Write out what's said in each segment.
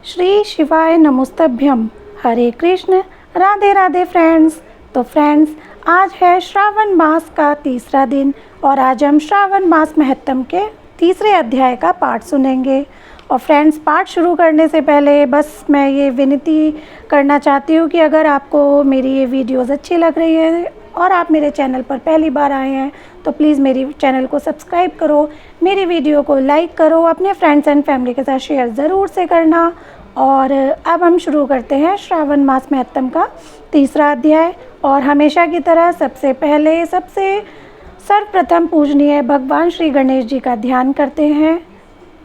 श्री शिवाय नमोस्तभ्यम। हरे कृष्ण, राधे राधे फ्रेंड्स। तो फ्रेंड्स, आज है श्रावण मास का तीसरा दिन और आज हम श्रावण मास महत्तम के तीसरे अध्याय का पाठ सुनेंगे। और फ्रेंड्स, पाठ शुरू करने से पहले बस मैं ये विनती करना चाहती हूँ कि अगर आपको मेरी ये वीडियोज़ अच्छी लग रही है और आप मेरे चैनल पर पहली बार आए हैं तो प्लीज़ मेरी चैनल को सब्सक्राइब करो, मेरी वीडियो को लाइक करो, अपने फ्रेंड्स एंड फैमिली के साथ शेयर ज़रूर से करना। और अब हम शुरू करते हैं श्रावण मास महत्तम का तीसरा अध्याय। और हमेशा की तरह सबसे पहले सर्वप्रथम पूजनीय भगवान श्री गणेश जी का ध्यान करते हैं।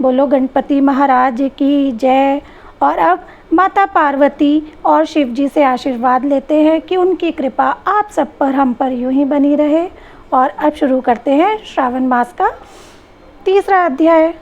बोलो गणपति महाराज की जय। और अब माता पार्वती और शिव जी से आशीर्वाद लेते हैं कि उनकी कृपा आप सब पर, हम पर यूं ही बनी रहे। और अब शुरू करते हैं श्रावण मास का तीसरा अध्याय।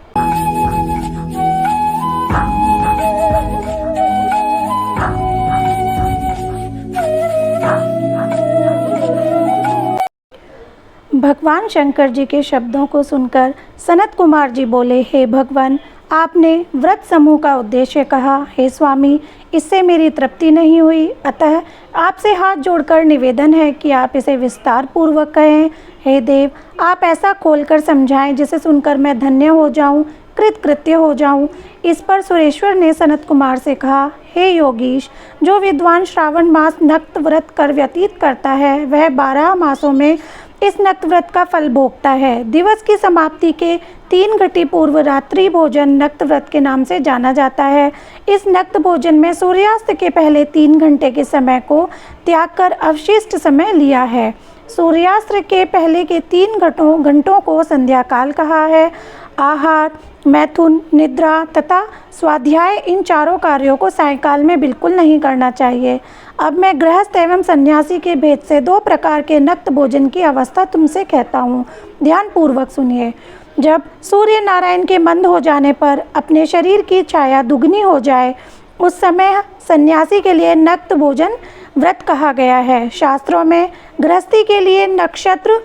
भगवान शंकर जी के शब्दों को सुनकर सनत कुमार जी बोले, हे भगवान, आपने व्रत समूह का उद्देश्य कहा। हे स्वामी, इससे मेरी तृप्ति नहीं हुई, अतः आपसे हाथ जोड़कर निवेदन है कि आप इसे विस्तार पूर्वक कहें। हे देव, आप ऐसा खोलकर समझाएं जिसे सुनकर मैं धन्य हो जाऊं, कृतकृत्य हो जाऊं। इस पर सुरेश्वर ने सनत कुमार से कहा, हे योगीश, जो विद्वान श्रावण मास नक्त व्रत कर व्यतीत करता है वह 12 मासों में इस नक्त व्रत का फल भोगता है। दिवस की समाप्ति के 3 घटी पूर्व रात्रि भोजन नक्त व्रत के नाम से जाना जाता है। इस नक्त भोजन में सूर्यास्त के पहले 3 घंटे के समय को त्याग कर अवशिष्ट समय लिया है। सूर्यास्त के पहले के 3 घंटों को संध्या काल कहा है। आहार, मैथुन, निद्रा तथा स्वाध्याय, इन चारों कार्यों को सायंकाल में बिल्कुल नहीं करना चाहिए। अब मैं गृहस्थ एवं सन्यासी के भेद से 2 प्रकार के नक्त भोजन की अवस्था तुमसे कहता हूँ, ध्यान पूर्वक सुनिए। जब सूर्य नारायण के मंद हो जाने पर अपने शरीर की छाया दुगनी हो जाए, उस समय सन्यासी के लिए नक्त भोजन व्रत कहा गया है। शास्त्रों में गृहस्थी के लिए नक्षत्र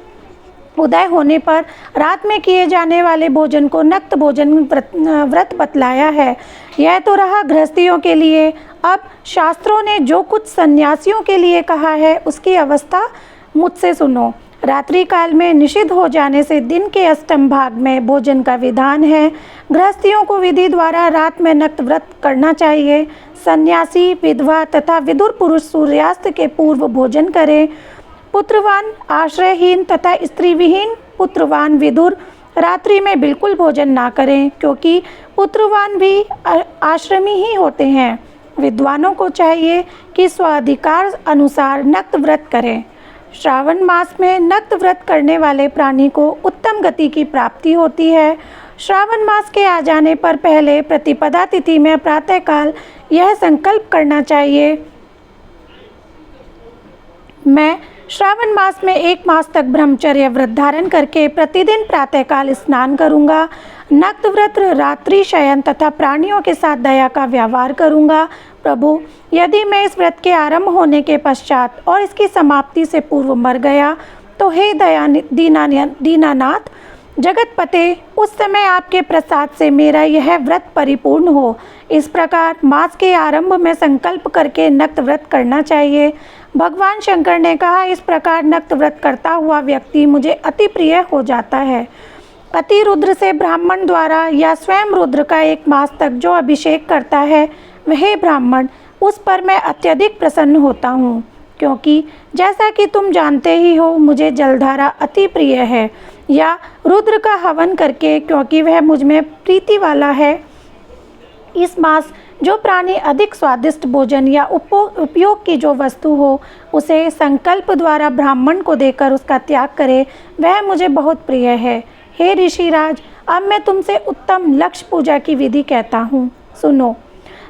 उदय होने पर रात में किए जाने वाले भोजन को नक्त भोजन व्रत बतलाया है। यह तो रहा गृहस्थियों के लिए। अब शास्त्रों ने जो कुछ सन्यासियों के लिए कहा है उसकी अवस्था मुझसे सुनो। रात्रि काल में निषिद्ध हो जाने से दिन के अष्टम भाग में भोजन का विधान है। गृहस्थियों को विधि द्वारा रात में नक्त व्रत करना चाहिए। सन्यासी, विधवा तथा विदुर पुरुष सूर्यास्त के पूर्व भोजन करें। पुत्रवान, आश्रयहीन तथा स्त्रीविहीन पुत्रवान विदुर रात्रि में बिल्कुल भोजन ना करें, क्योंकि पुत्रवान भी आश्रमी ही होते हैं। विद्वानों को चाहिए कि स्वाधिकार अनुसार नक्त व्रत करें। श्रावण मास में नक्त व्रत करने वाले प्राणी को उत्तम गति की प्राप्ति होती है। श्रावण मास के आ जाने पर पहले प्रतिपदा तिथि में प्रातःकाल यह संकल्प करना चाहिए, मैं श्रावण मास में 1 मास तक ब्रह्मचर्य व्रत धारण करके प्रतिदिन प्रातःकाल स्नान करूंगा। नक्त व्रत, रात्रि शयन तथा प्राणियों के साथ दया का व्यवहार करूंगा। प्रभु, यदि मैं इस व्रत के आरंभ होने के पश्चात और इसकी समाप्ति से पूर्व मर गया तो हे दीनानाथ जगतपते, उस समय आपके प्रसाद से मेरा यह व्रत परिपूर्ण हो। इस प्रकार मास के आरंभ में संकल्प करके नक्त व्रत करना चाहिए। भगवान शंकर ने कहा, इस प्रकार नक्त व्रत करता हुआ व्यक्ति मुझे अति प्रिय हो जाता है। अति रुद्र से ब्राह्मण द्वारा या स्वयं रुद्र का 1 मास तक जो अभिषेक करता है वह ब्राह्मण, उस पर मैं अत्यधिक प्रसन्न होता हूँ, क्योंकि जैसा कि तुम जानते ही हो मुझे जलधारा अति प्रिय है। या रुद्र का हवन करके, क्योंकि वह मुझ में प्रीति वाला है। इस मास जो प्राणी अधिक स्वादिष्ट भोजन या उपयोग की जो वस्तु हो उसे संकल्प द्वारा ब्राह्मण को देकर उसका त्याग करे, वह मुझे बहुत प्रिय है। हे ऋषिराज, अब मैं तुमसे उत्तम लक्ष्य पूजा की विधि कहता हूँ, सुनो।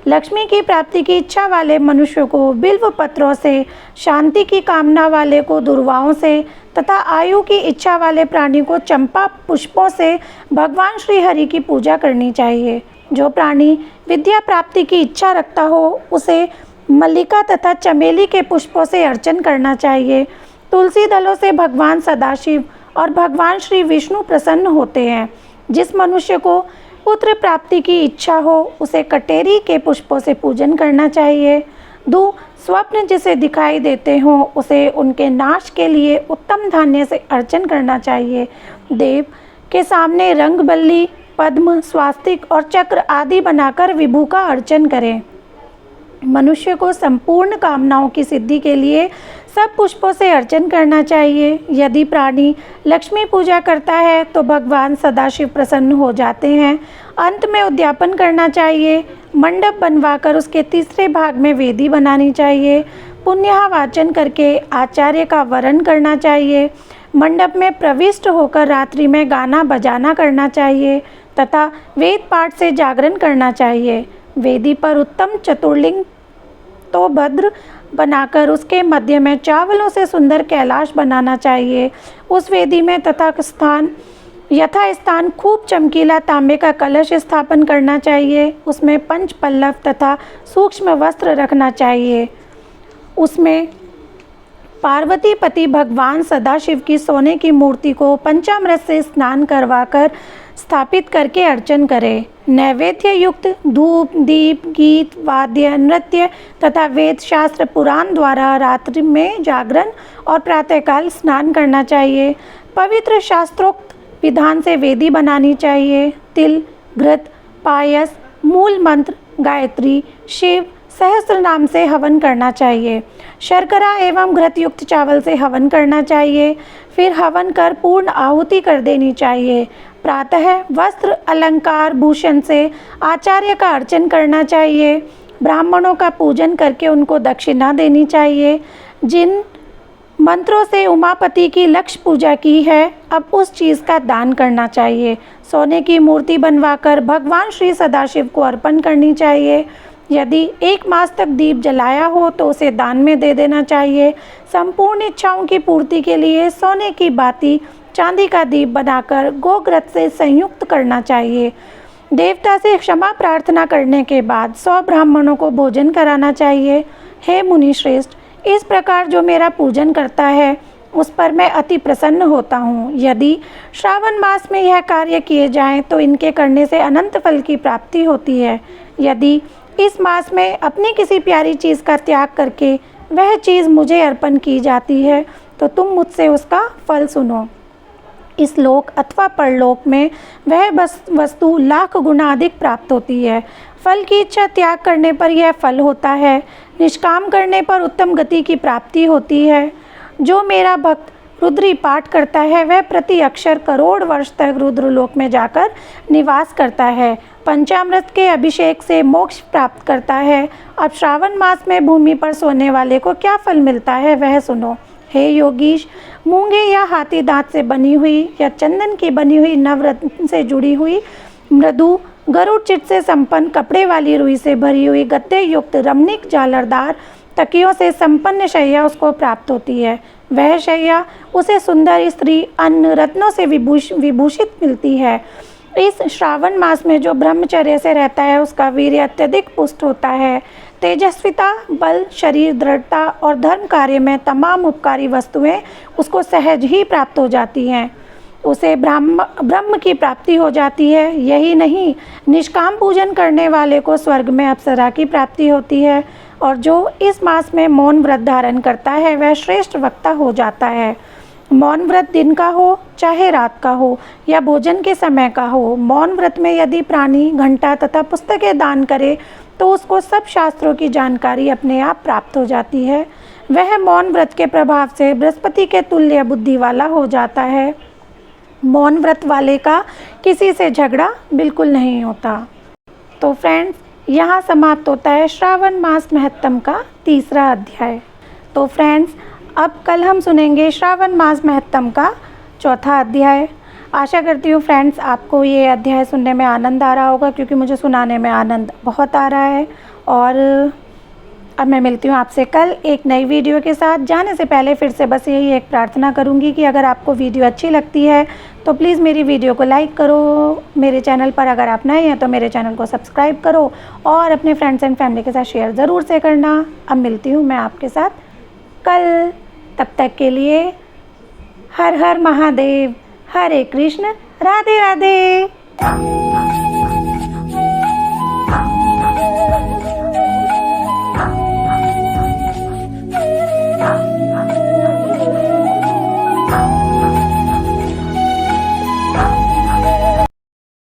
लक्ष्मी की प्राप्ति की इच्छा वाले मनुष्य को बिल्व पत्रों से, शांति की कामना वाले को दुर्वाओं से तथा आयु की इच्छा वाले प्राणी को चंपा पुष्पों से भगवान श्री हरि की पूजा करनी चाहिए। जो प्राणी विद्या प्राप्ति की इच्छा रखता हो उसे मल्लिका तथा चमेली के पुष्पों से अर्चन करना चाहिए। तुलसी दलों से भगवान सदाशिव और भगवान श्री विष्णु प्रसन्न होते हैं। जिस मनुष्य को पुत्र प्राप्ति की इच्छा हो उसे कटेरी के पुष्पों से पूजन करना चाहिए। 2. स्वप्न जिसे दिखाई देते हों उसे उनके नाश के लिए उत्तम धान्य से अर्चन करना चाहिए। देव के सामने रंग बल्ली, पद्म, स्वास्तिक और चक्र आदि बनाकर विभु का अर्चन करें। मनुष्य को संपूर्ण कामनाओं की सिद्धि के लिए सब पुष्पों से अर्चन करना चाहिए। यदि प्राणी लक्ष्मी पूजा करता है तो भगवान सदाशिव प्रसन्न हो जाते हैं। अंत में उद्यापन करना चाहिए। मंडप बनवाकर उसके तीसरे भाग में वेदी बनानी चाहिए। पुण्यहा वाचन करके आचार्य का वरण करना चाहिए। मंडप में प्रविष्ट होकर रात्रि में गाना बजाना करना चाहिए तथा वेद पाठ से जागरण करना चाहिए। वेदी पर उत्तम चतुर्लिंग तो भद्र बनाकर उसके मध्य में चावलों से सुंदर कैलाश बनाना चाहिए। उस वेदी में यथा स्थान खूब चमकीला तांबे का कलश स्थापन करना चाहिए। उसमें पंच पल्लव तथा सूक्ष्म वस्त्र रखना चाहिए। उसमें पार्वती पति भगवान सदाशिव की सोने की मूर्ति को पंचामृत से स्नान करवाकर स्थापित करके अर्चन करें। नैवेद्य युक्त धूप, दीप, गीत, वाद्य, नृत्य तथा वेद शास्त्र पुराण द्वारा रात्रि में जागरण और प्रातःकाल स्नान करना चाहिए। पवित्र शास्त्रोक्त विधान से वेदी बनानी चाहिए। तिल, घृत, पायस, मूल मंत्र, गायत्री, शिव सहस्त्र नाम से हवन करना चाहिए। शर्करा एवं घृत युक्त चावल से हवन करना चाहिए। फिर हवन कर पूर्ण आहुति कर देनी चाहिए। प्रातः वस्त्र, अलंकार, भूषण से आचार्य का अर्चन करना चाहिए। ब्राह्मणों का पूजन करके उनको दक्षिणा देनी चाहिए। जिन मंत्रों से उमापति की लक्ष्य पूजा की है अब उस चीज़ का दान करना चाहिए। सोने की मूर्ति बनवाकर भगवान श्री सदाशिव को अर्पण करनी चाहिए। यदि 1 मास तक दीप जलाया हो तो उसे दान में दे देना चाहिए। संपूर्ण इच्छाओं की पूर्ति के लिए सोने की बाती, चांदी का दीप बनाकर गोघृत से संयुक्त करना चाहिए। देवता से क्षमा प्रार्थना करने के बाद 100 ब्राह्मणों को भोजन कराना चाहिए। हे मुनि श्रेष्ठ, इस प्रकार जो मेरा पूजन करता है उस पर मैं अति प्रसन्न होता हूँ। यदि श्रावण मास में यह कार्य किए जाएं तो इनके करने से अनंत फल की प्राप्ति होती है। यदि इस मास में अपनी किसी प्यारी चीज़ का त्याग करके वह चीज़ मुझे अर्पण की जाती है तो तुम मुझसे उसका फल सुनो। इस लोक अथवा परलोक में वह वस्तु लाख गुना अधिक प्राप्त होती है। फल की इच्छा त्याग करने पर यह फल होता है। निष्काम करने पर उत्तम गति की प्राप्ति होती है। जो मेरा भक्त रुद्री पाठ करता है वह प्रति अक्षर करोड़ वर्ष तक रुद्रलोक में जाकर निवास करता है। पंचामृत के अभिषेक से मोक्ष प्राप्त करता है। अब श्रावण मास में भूमि पर सोने वाले को क्या फल मिलता है वह सुनो। हे योगीश, मूंगे या हाथी दांत से बनी हुई या चंदन की बनी हुई नवरत्न से जुड़ी हुई मृदु गरुड़ चिट से संपन्न कपड़े वाली रुई से भरी हुई गद्दे युक्त रमणीक झालरदार तकियों से संपन्न शैया उसको प्राप्त होती है। वह शैया उसे सुंदर स्त्री अन्न रत्नों से विभूषित मिलती है। इस श्रावण मास में जो ब्रह्मचर्य से रहता है उसका वीर्य अत्यधिक पुष्ट होता है। तेजस्विता, बल, शरीर, दृढ़ता और धर्म कार्य में तमाम उपकारी वस्तुएं उसको सहज ही प्राप्त हो जाती हैं। उसे ब्रह्म की प्राप्ति हो जाती है। यही नहीं, निष्काम पूजन करने वाले को स्वर्ग में अप्सरा की प्राप्ति होती है। और जो इस मास में मौन व्रत धारण करता है वह श्रेष्ठ वक्ता हो जाता है। मौन व्रत दिन का हो चाहे रात का हो या भोजन के समय का हो, मौन व्रत में यदि प्राणी घंटा तथा पुस्तकें दान करे तो उसको सब शास्त्रों की जानकारी अपने आप प्राप्त हो जाती है। वह मौन व्रत के प्रभाव से बृहस्पति के तुल्य बुद्धि वाला हो जाता है। मौन व्रत वाले का किसी से झगड़ा बिल्कुल नहीं होता। तो फ्रेंड्स, यहाँ समाप्त होता है श्रावण मास महत्तम का 3रा अध्याय। तो फ्रेंड्स, अब कल हम सुनेंगे श्रावण मास महत्तम का 4था अध्याय। आशा करती हूँ फ्रेंड्स आपको ये अध्याय सुनने में आनंद आ रहा होगा, क्योंकि मुझे सुनाने में आनंद बहुत आ रहा है। और अब मैं मिलती हूँ आपसे कल एक नई वीडियो के साथ। जाने से पहले फिर से बस यही एक प्रार्थना करूँगी कि अगर आपको वीडियो अच्छी लगती है तो प्लीज़ मेरी वीडियो को लाइक करो। मेरे चैनल पर अगर आप नए हैं तो मेरे चैनल को सब्सक्राइब करो और अपने फ्रेंड्स एंड फैमिली के साथ शेयर ज़रूर से करना। अब मिलती हूँ मैं आपके साथ कल। तब तक के लिए हर हर महादेव, हरे कृष्ण, राधे राधे।